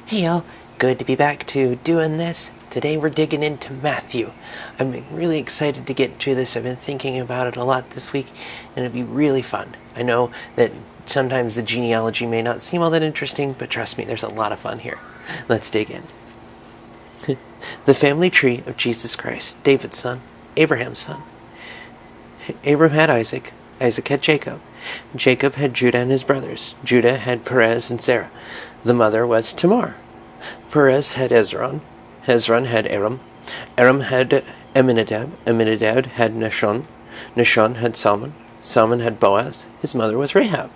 Hey y'all, good to be back to doing this. Today we're digging into Matthew. I'm really excited to get to this. I've been thinking about it a lot this week, and it'd be really fun. I know that sometimes the genealogy may not seem all that interesting, but trust me, there's a lot of fun here. Let's dig in. The family tree of Jesus Christ, David's son, Abraham's son. Abraham had Isaac, Isaac had Jacob. Jacob had Judah and his brothers. Judah had Perez and Sarah. The mother was Tamar. Perez had Hezron. Hezron had Aram. Aram had Aminadab. Aminadab had Nahshon. Nahshon had Salmon. Salmon had Boaz. His mother was Rahab.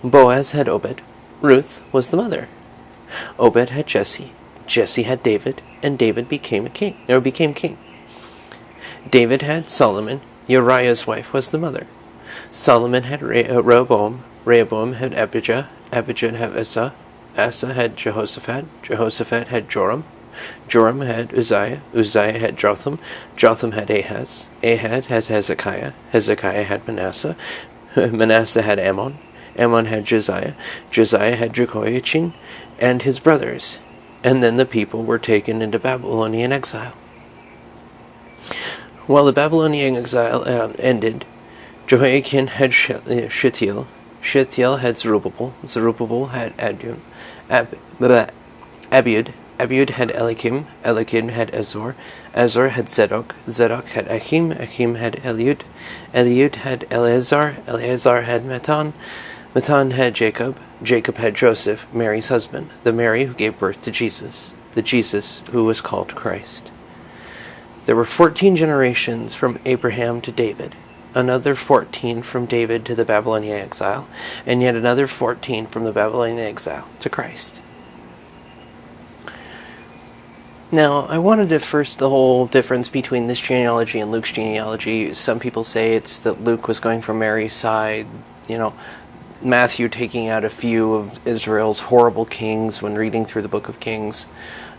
Boaz had Obed. Ruth was the mother. Obed had Jesse. Jesse had David, and David became king. David had Solomon. Uriah's wife was the mother. Solomon had Rehoboam. Rehoboam had Abijah. Abijah had Asa. Asa had Jehoshaphat. Jehoshaphat had Joram. Joram had Uzziah. Uzziah had Jotham. Jotham had Ahaz. Ahaz had Hezekiah. Hezekiah had Manasseh. Manasseh had Ammon. Ammon had Josiah. Josiah had Jehoiachin and his brothers. And then the people were taken into Babylonian exile. While the Babylonian exile ended, Jehoiakim had Shealtiel. Shealtiel had Zerubbabel. Zerubbabel had Abiud. Abiud had Eliakim. Eliakim had Azor. Azor had Zadok. Zadok had Achim. Achim had Eliud. Eliud had Eleazar. Eleazar had Matan. Matan had Jacob. Jacob had Joseph, Mary's husband, the Mary who gave birth to Jesus, the Jesus who was called Christ. There were 14 generations from Abraham to David, another 14 from David to the Babylonian exile, and yet another 14 from the Babylonian exile to Christ. Now, I wanted to first the whole difference between this genealogy and Luke's genealogy. Some people say it's that Luke was going from Mary's side, Matthew taking out a few of Israel's horrible kings when reading through the book of Kings.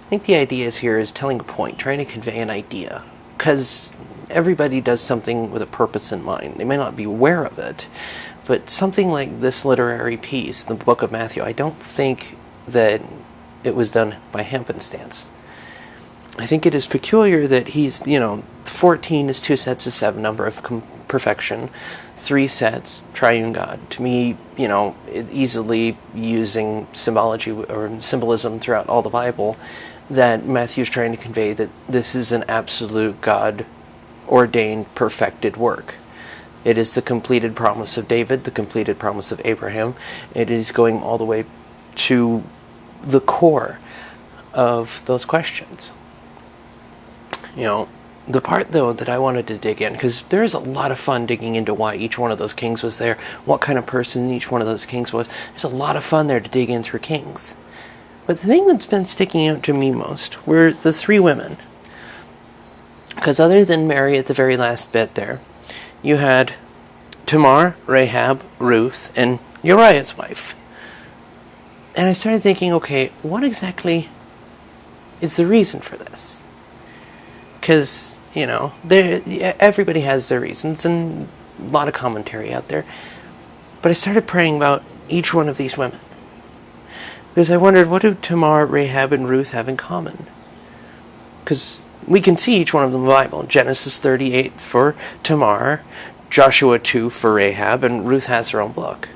I think the idea here is telling a point, trying to convey an idea. Because everybody does something with a purpose in mind. They may not be aware of it, but something like this literary piece, the book of Matthew, I don't think that it was done by happenstance. I think it is peculiar that he's, 14 is 2 sets of 7, number of perfection. 3 sets, triune God. To me, easily using symbology or symbolism throughout all the Bible, that Matthew's trying to convey that this is an absolute God-ordained, perfected work. It is the completed promise of David, the completed promise of Abraham. It is going all the way to the core of those questions. The part, though, that I wanted to dig in, because there's a lot of fun digging into why each one of those kings was there, what kind of person each one of those kings was. There's a lot of fun there to dig in through kings. But the thing that's been sticking out to me most were the 3 women. Because other than Mary at the very last bit there, you had Tamar, Rahab, Ruth, and Uriah's wife. And I started thinking, okay, what exactly is the reason for this? Because everybody has their reasons, and a lot of commentary out there. But I started praying about each one of these women. Because I wondered, what do Tamar, Rahab, and Ruth have in common? Because we can see each one of them in the Bible. Genesis 38 for Tamar, Joshua 2 for Rahab, and Ruth has her own book.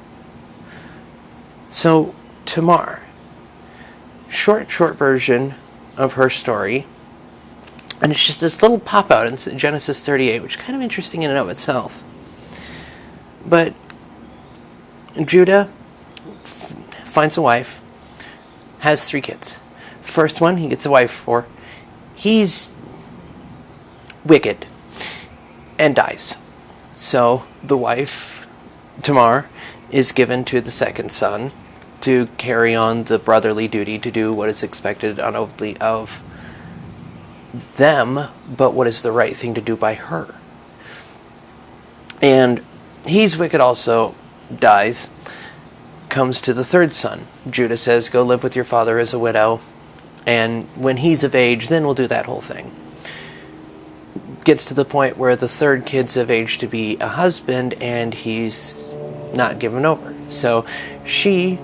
So, Tamar. Short version of her story. And it's just this little pop-out in Genesis 38, which is kind of interesting in and of itself. But Judah finds a wife, has 3 kids. First one he gets a wife for, he's wicked and dies. So the wife, Tamar, is given to the second son to carry on the brotherly duty to do what is expected unopenly of them, but what is the right thing to do by her. And he's wicked also, dies, comes to the third son. Judah says, go live with your father as a widow, and when he's of age, then we'll do that whole thing. Gets to the point where the third kid's of age to be a husband, and he's not given over. So she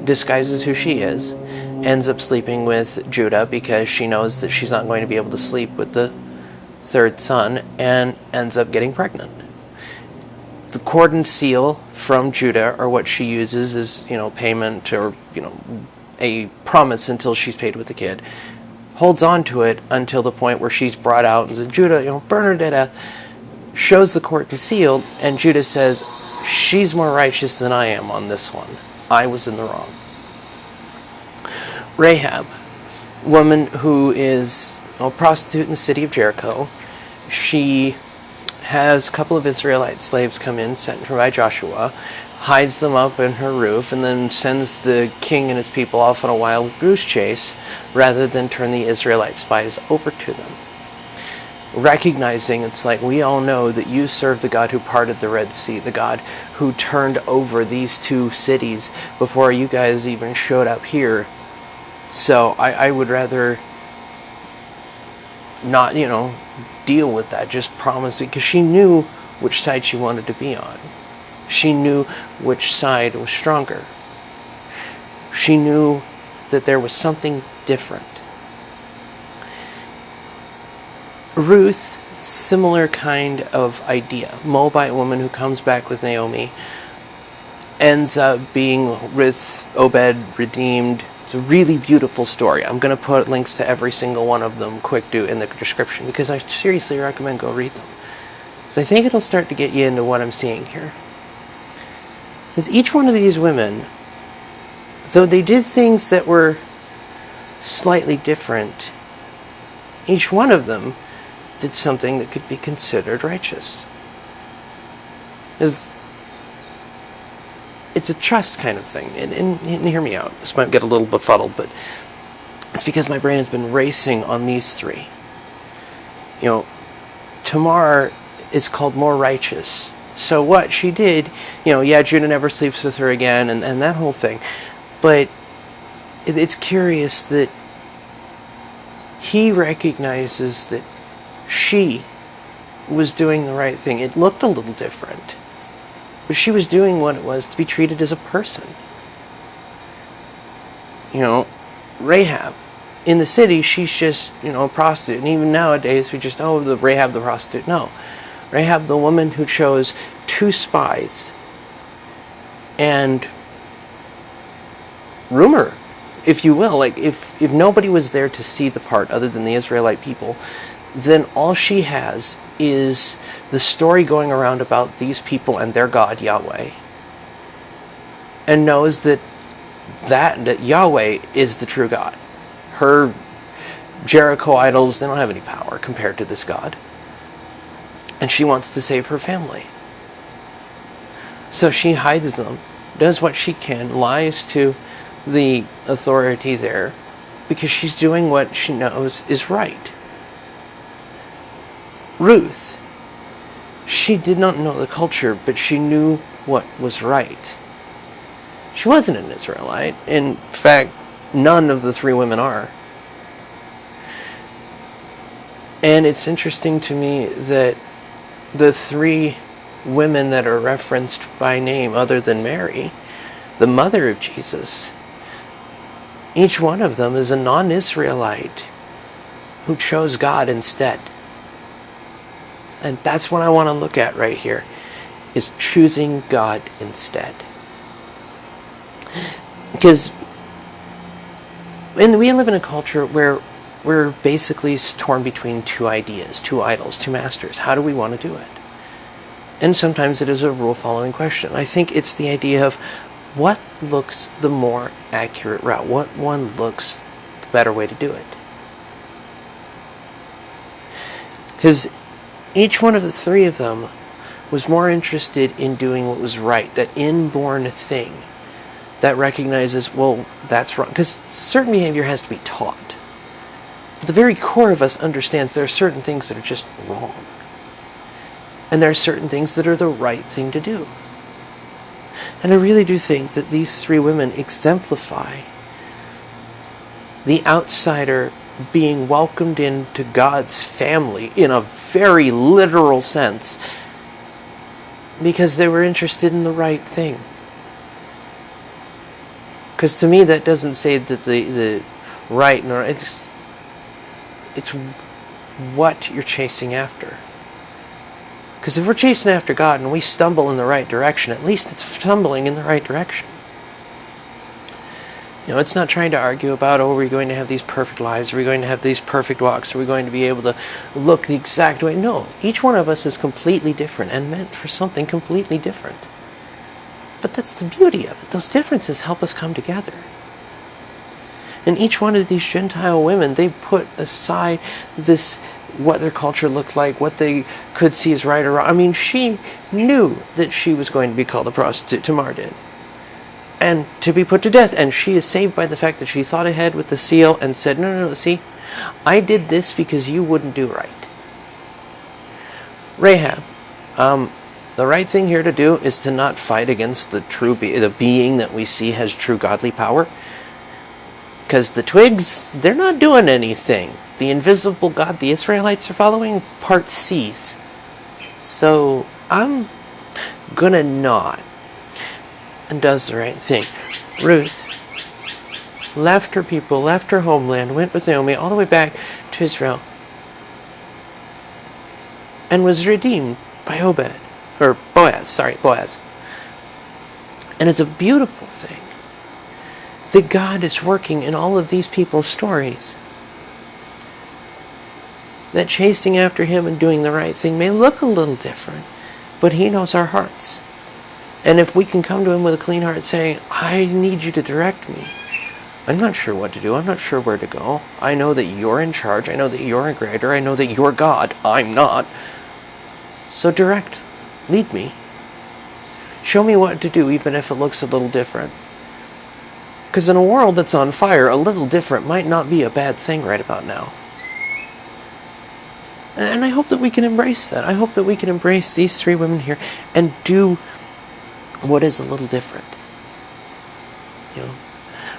disguises who she is, ends up sleeping with Judah because she knows that she's not going to be able to sleep with the third son, and ends up getting pregnant. The cord and seal from Judah are what she uses as, payment, or, a promise until she's paid with the kid. Holds on to it until the point where she's brought out and says, Judah, burn her to death. Shows the cord and seal, and Judah says, she's more righteous than I am on this one. I was in the wrong. Rahab, woman who is a prostitute in the city of Jericho. She has a couple of Israelite slaves come in, sent by Joshua, hides them up in her roof, and then sends the king and his people off on a wild goose chase rather than turn the Israelite spies over to them. Recognizing it's like, we all know that you serve the God who parted the Red Sea, the God who turned over these two cities before you guys even showed up here. So I would rather not, deal with that. Just promise, because she knew which side she wanted to be on. She knew which side was stronger. She knew that there was something different. Ruth, similar kind of idea. Moabite woman who comes back with Naomi, ends up being with Obed, redeemed. It's a really beautiful story. I'm going to put links to every single one of them, in the description, because I seriously recommend go read them. Because I think it'll start to get you into what I'm seeing here. Because each one of these women, though they did things that were slightly different, each one of them did something that could be considered righteous. It's a trust kind of thing. And hear me out. This might get a little befuddled, but it's because my brain has been racing on these three. Tamar is called more righteous. So what she did, Judah never sleeps with her again, and that whole thing. But it's curious that he recognizes that she was doing the right thing. It looked a little different, but she was doing what it was to be treated as a person. Rahab, in the city, she's just, a prostitute. And even nowadays, we just, the Rahab the prostitute. No. Rahab, the woman who chose two spies, and rumor, if you will, like if nobody was there to see the part other than the Israelite people, then all she has is the story going around about these people and their God, Yahweh, and knows that Yahweh is the true God. Her Jericho idols, they don't have any power compared to this God. And she wants to save her family. So she hides them, does what she can, lies to the authority there, because she's doing what she knows is right. Ruth, she did not know the culture, but she knew what was right. She wasn't an Israelite. In fact, none of the three women are. And it's interesting to me that the three women that are referenced by name other than Mary, the mother of Jesus, each one of them is a non-Israelite who chose God instead. And that's what I want to look at right here, is choosing God instead. Because we live in a culture where we're basically torn between two ideas, two idols, two masters. How do we want to do it? And sometimes it is a rule-following question. I think it's the idea of what looks the more accurate route, what one looks the better way to do it. Because each one of the three of them was more interested in doing what was right, that inborn thing that recognizes, well, that's wrong. Because certain behavior has to be taught. But the very core of us understands there are certain things that are just wrong. And there are certain things that are the right thing to do. And I really do think that these three women exemplify the outsider being welcomed into God's family in a very literal sense, because they were interested in the right thing. Because to me, that doesn't say that the right, nor it's what you're chasing after. Because if we're chasing after God and we stumble in the right direction, at least it's stumbling in the right direction. It's not trying to argue about, are we going to have these perfect lives? Are we going to have these perfect walks? Are we going to be able to look the exact way? No, each one of us is completely different and meant for something completely different. But that's the beauty of it. Those differences help us come together. And each one of these Gentile women, they put aside this, what their culture looked like, what they could see as right or wrong. I mean, she knew that she was going to be called a prostitute, Tamar did, and to be put to death. And she is saved by the fact that she thought ahead with the seal and said, no, see, I did this because you wouldn't do right. Rahab, the right thing here to do is to not fight against the being that we see has true godly power. Because the twigs, they're not doing anything. The invisible God the Israelites are following part C's. So I'm gonna nod. And does the right thing. Ruth left her people, left her homeland, went with Naomi all the way back to Israel, and was redeemed by Boaz. And it's a beautiful thing that God is working in all of these people's stories. That chasing after Him and doing the right thing may look a little different, but He knows our hearts. And if we can come to Him with a clean heart saying, I need you to direct me. I'm not sure what to do. I'm not sure where to go. I know that you're in charge. I know that you're a greater. I know that you're God. I'm not. So direct. Lead me. Show me what to do, even if it looks a little different. Because in a world that's on fire, a little different might not be a bad thing right about now. And I hope that we can embrace that. I hope that we can embrace these three women here and do what is a little different.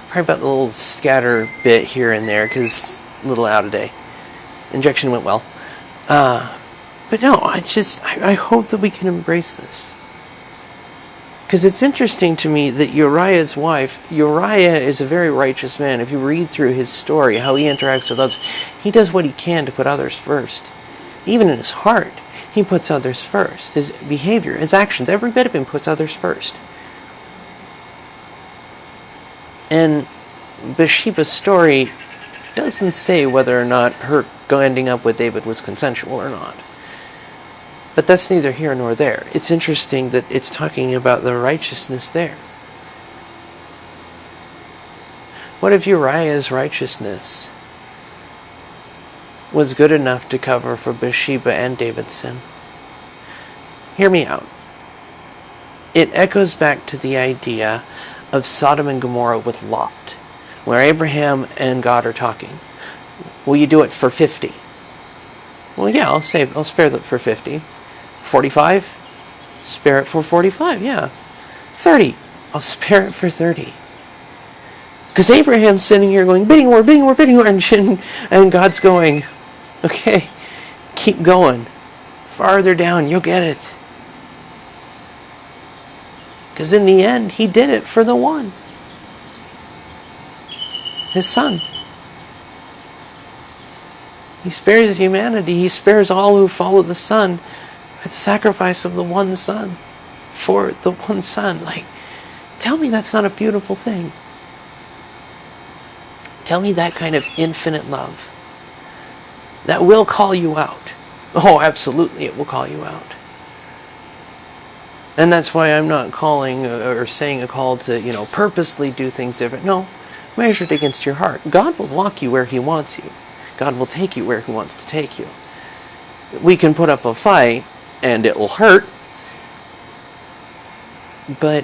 Probably about the little scatter bit here and there, because a little out of day. Injection went well. But no, I hope that we can embrace this. Because it's interesting to me that Uriah's wife, Uriah is a very righteous man. If you read through his story, how he interacts with others, he does what he can to put others first. Even in his heart, he puts others first. His behavior, his actions, every bit of him puts others first. And Bathsheba's story doesn't say whether or not her ending up with David was consensual or not. But that's neither here nor there. It's interesting that it's talking about the righteousness there. What if Uriah's righteousness was good enough to cover for Bathsheba and David's sin? Hear me out. It echoes back to the idea of Sodom and Gomorrah with Lot, where Abraham and God are talking. Will you do it for 50? Well, yeah, I'll spare that for 50. 45? Spare it for 45, yeah. 30? I'll spare it for 30. Because Abraham's sitting here going, bidding war, bidding war, bidding war, and God's going, okay, keep going. Farther down, you'll get it. Because in the end, He did it for the one. His Son. He spares humanity. He spares all who follow the Son by the sacrifice of the one Son. For the one Son. Tell me that's not a beautiful thing. Tell me that kind of infinite love. That will call you out. Oh, absolutely, it will call you out. And that's why I'm not calling or saying a call to, purposely do things different. No, measure it against your heart. God will walk you where He wants you. God will take you where He wants to take you. We can put up a fight, and it will hurt. But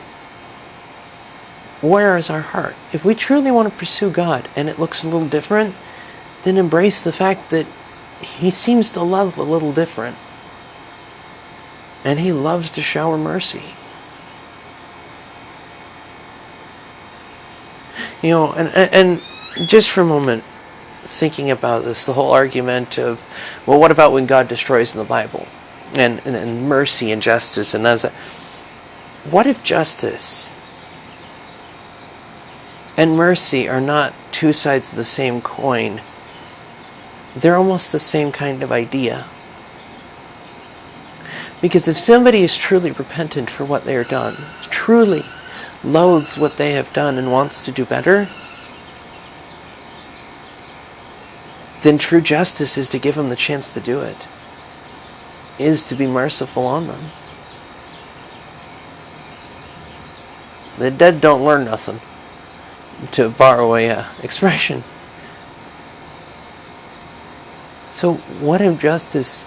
where is our heart? If we truly want to pursue God, and it looks a little different, then embrace the fact that He seems to love a little different. And He loves to shower mercy. And just for a moment, thinking about this, the whole argument of, well, what about when God destroys in the Bible? And mercy and justice, and that's what if justice and mercy are not two sides of the same coin. They're almost the same kind of idea. Because if somebody is truly repentant for what they have done, truly loathes what they have done and wants to do better, then true justice is to give them the chance to do it, is to be merciful on them. The dead don't learn nothing, to borrow a expression. So what if justice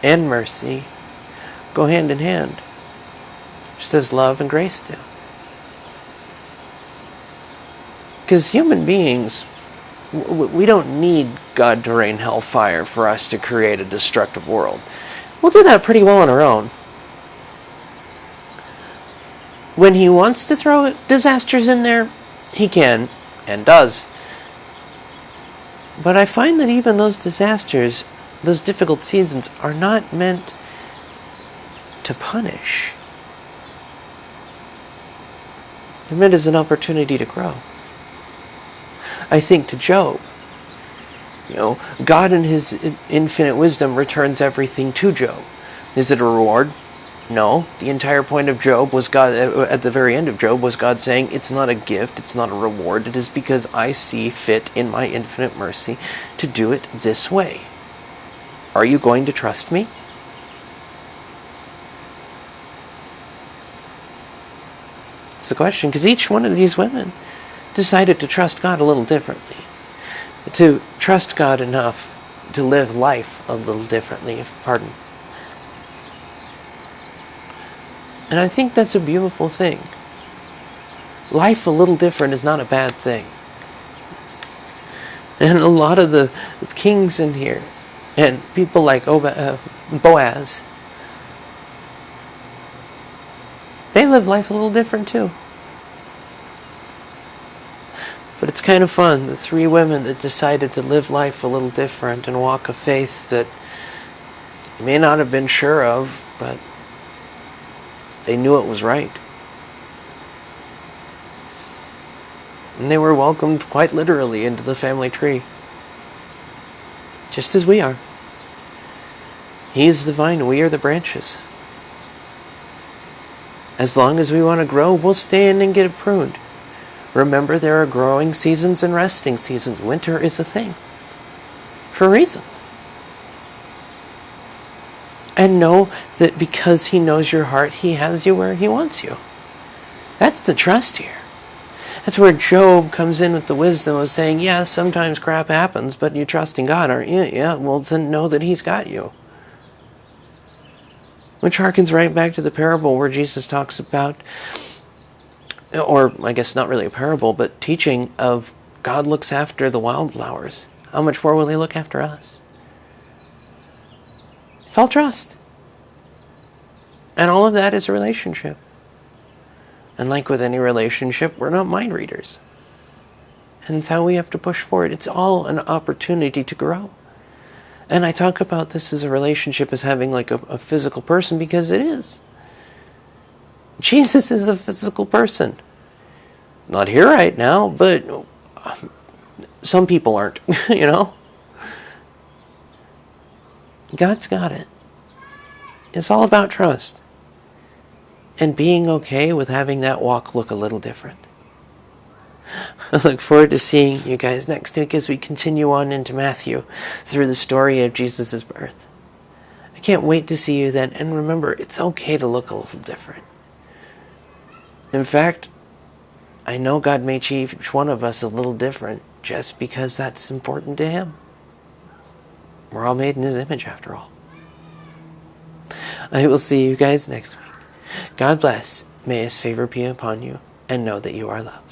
and mercy go hand in hand, just as love and grace do? Because human beings, we don't need God to rain hellfire for us to create a destructive world. We'll do that pretty well on our own. When He wants to throw disasters in there, He can, and does. But I find that even those disasters, those difficult seasons, are not meant to punish. They're meant as an opportunity to grow. I think to Job. God in His infinite wisdom returns everything to Job. Is it a reward? No. The entire point of Job was God, at the very end of Job, was God saying, it's not a gift, it's not a reward, it is because I see fit in my infinite mercy to do it this way. Are you going to trust me? It's the question, because each one of these women decided to trust God a little differently. To trust God enough to live life a little differently, pardon. And I think that's a beautiful thing. Life a little different is not a bad thing. And a lot of the kings in here, and people like Boaz, they live life a little different too. But it's kind of fun, the three women that decided to live life a little different and walk a faith that you may not have been sure of, but they knew it was right. And they were welcomed quite literally into the family tree. Just as we are. He is the vine, we are the branches. As long as we want to grow, we'll stay in and get pruned. Remember, there are growing seasons and resting seasons. Winter is a thing. For a reason. And know that because He knows your heart, He has you where He wants you. That's the trust here. That's where Job comes in with the wisdom of saying, yeah, sometimes crap happens, but you trust in God, aren't you? Yeah, well then know that He's got you. Which harkens right back to the parable where Jesus talks about, or I guess not really a parable, but teaching of God looks after the wildflowers. How much more will He look after us? It's all trust. And all of that is a relationship. And like with any relationship, we're not mind readers. And it's how we have to push forward. It's all an opportunity to grow. And I talk about this as a relationship as having like a physical person, because it is. Jesus is a physical person. Not here right now, but some people aren't, God's got it. It's all about trust. And being okay with having that walk look a little different. I look forward to seeing you guys next week as we continue on into Matthew through the story of Jesus' birth. I can't wait to see you then. And remember, it's okay to look a little different. In fact, I know God made each one of us a little different just because that's important to Him. We're all made in His image after all. I will see you guys next week. God bless. May His favor be upon you, and know that you are loved.